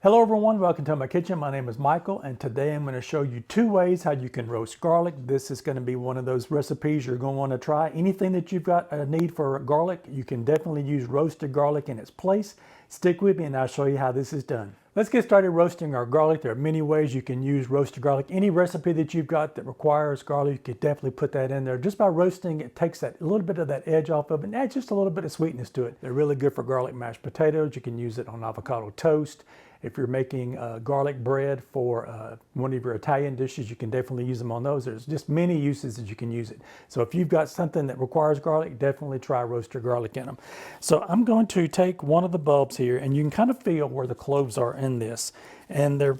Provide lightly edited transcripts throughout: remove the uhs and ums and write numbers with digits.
Hello everyone, welcome to my kitchen. My name is Michael and today I'm going to show you two ways how you can roast garlic. This is going to be one of those recipes you're going to want to try. Anything that you've got a need for garlic, you can definitely use roasted garlic in its place. Stick with me and I'll show you how this is done. Let's get started roasting our garlic. There are many ways you can use roasted garlic. Any recipe that you've got that requires garlic, you could definitely put that in there. Just by roasting, it takes a little bit of that edge off of it and adds just a little bit of sweetness to it. They're really good for garlic mashed potatoes. You can use it on avocado toast. If you're making garlic bread for one of your Italian dishes, you can definitely use them on those. There's just many uses that you can use it. So if you've got something that requires garlic, definitely try roasted garlic in them. So I'm going to take one of the bulbs here, and you can kind of feel where the cloves are in this. And they're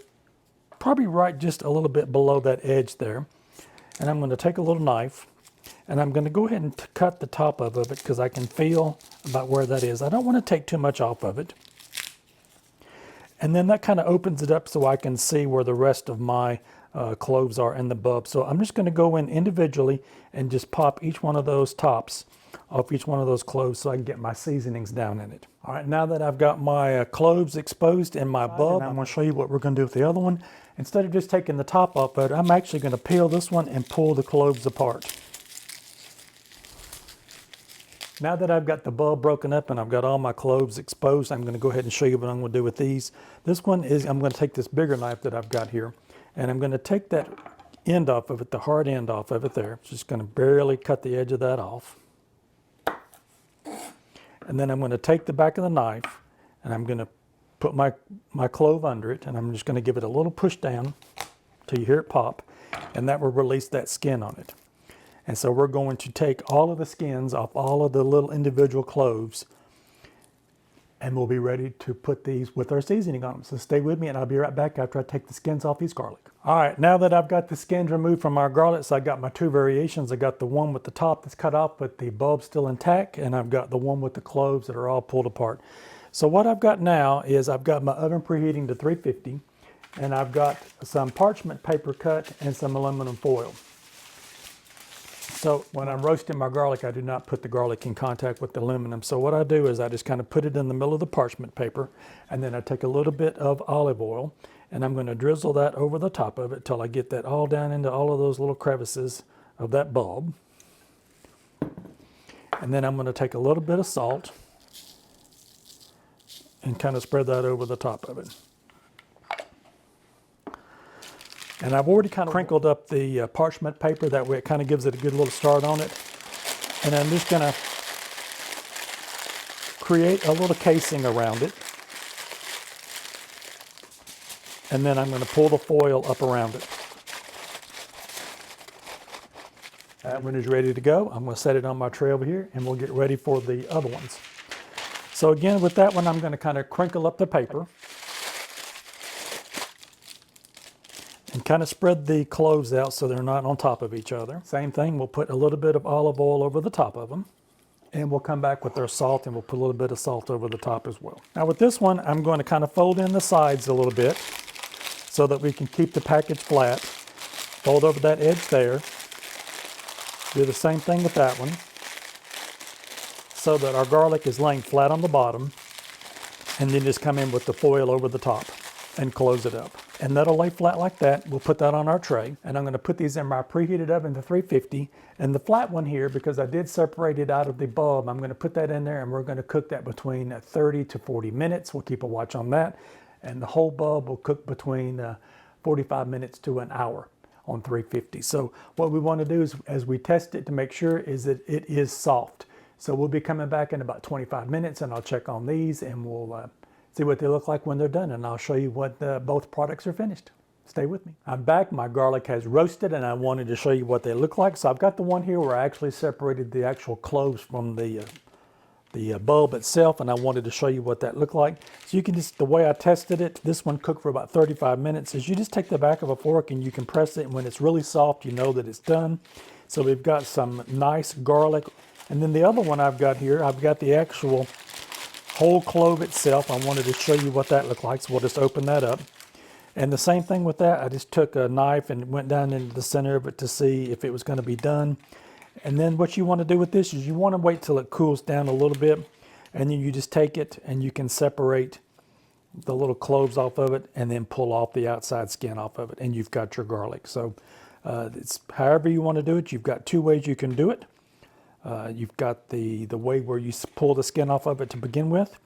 probably right just a little bit below that edge there. And I'm going to take a little knife, and I'm going to go ahead and cut the top of it because I can feel about where that is. I don't want to take too much off of it. And then that kind of opens it up so I can see where the rest of my cloves are in the bulb. So I'm just going to go in individually and just pop each one of those tops off each one of those cloves so I can get my seasonings down in it. All right, now that I've got my cloves exposed in my bulb, I'm going to show you what we're going to do with the other one. Instead of just taking the top off of it, I'm actually going to peel this one and pull the cloves apart. Now that I've got the bulb broken up and I've got all my cloves exposed, I'm going to go ahead and show you what I'm going to do with these. This one is, I'm going to take this bigger knife that I've got here, and I'm going to take that end off of it, the hard end off of it there. Just going to barely cut the edge of that off. And then I'm going to take the back of the knife and I'm going to put my clove under it, and I'm just going to give it a little push down till you hear it pop, and that will release that skin on it. And so we're going to take all of the skins off all of the little individual cloves, and we'll be ready to put these with our seasoning on them. So stay with me and I'll be right back after I take the skins off these garlic. All right, now that I've got the skins removed from our garlic, so I got my two variations. I got the one with the top that's cut off but the bulb still intact, and I've got the one with the cloves that are all pulled apart. So what I've got now is I've got my oven preheating to 350, and I've got some parchment paper cut and some aluminum foil. So when I'm roasting my garlic, I do not put the garlic in contact with the aluminum. So what I do is I just kind of put it in the middle of the parchment paper, and then I take a little bit of olive oil, and I'm going to drizzle that over the top of it till I get that all down into all of those little crevices of that bulb. And then I'm going to take a little bit of salt and kind of spread that over the top of it. And I've already kind of crinkled up the parchment paper, that way it kind of gives it a good little start on it. And I'm just going to create a little casing around it. And then I'm going to pull the foil up around it. That one is ready to go. I'm going to set it on my tray over here, and we'll get ready for the other ones. So again, with that one, I'm going to kind of crinkle up the paper and kind of spread the cloves out so they're not on top of each other. Same thing, we'll put a little bit of olive oil over the top of them, and we'll come back with our salt, and we'll put a little bit of salt over the top as well. Now with this one, I'm going to kind of fold in the sides a little bit so that we can keep the package flat. Fold over that edge there. Do the same thing with that one so that our garlic is laying flat on the bottom, and then just come in with the foil over the top and close it up. And that'll lay flat like that. We'll put that on our tray, and I'm going to put these in my preheated oven to 350. And the flat one here, because I did separate it out of the bulb, I'm going to put that in there, and we're going to cook that between 30 to 40 minutes. We'll keep a watch on that. And the whole bulb will cook between 45 minutes to an hour on 350. So what we want to do is, as we test it to make sure, is that it is soft. So we'll be coming back in about 25 minutes, and I'll check on these, and we'll see what they look like when they're done, and I'll show you what both products are finished. Stay with me. I'm back. My garlic has roasted, and I wanted to show you what they look like. So I've got the one here where I actually separated the actual cloves from the bulb itself, and I wanted to show you what that looked like. So you can just, the way I tested it, this one cooked for about 35 minutes, is you just take the back of a fork and you can press it, and when it's really soft, you know that it's done. So we've got some nice garlic. And then the other one I've got here, I've got the actual whole clove itself. I wanted to show you what that looked like, so we'll just open that up. And the same thing with that, I just took a knife and went down into the center of it to see if it was going to be done. And then what you want to do with this is you want to wait till it cools down a little bit, and then you just take it and you can separate the little cloves off of it, and then pull off the outside skin off of it, and you've got your garlic. So it's however you want to do it. You've got two ways you can do it. You've got the way where you pull the skin off of it to begin with,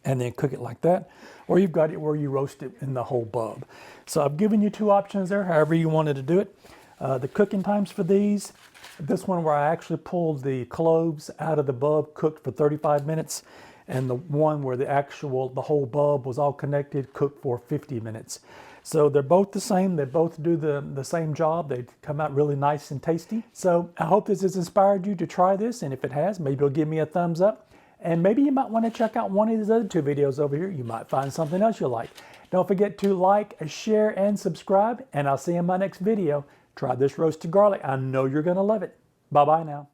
and then cook it like that, or you've got it where you roast it in the whole bulb. So I've given you two options there, however you wanted to do it. The cooking times for these, this one where I actually pulled the cloves out of the bulb, cooked for 35 minutes, and the one where the whole bulb was all connected, cooked for 50 minutes. So they're both the same. They both do the same job. They come out really nice and tasty. So I hope this has inspired you to try this, and if it has, maybe you'll give me a thumbs up. And maybe you might want to check out one of these other two videos over here. You might find something else you like. Don't forget to like, share, and subscribe, and I'll see you in my next video. Try this roasted garlic. I know you're going to love it. Bye-bye now.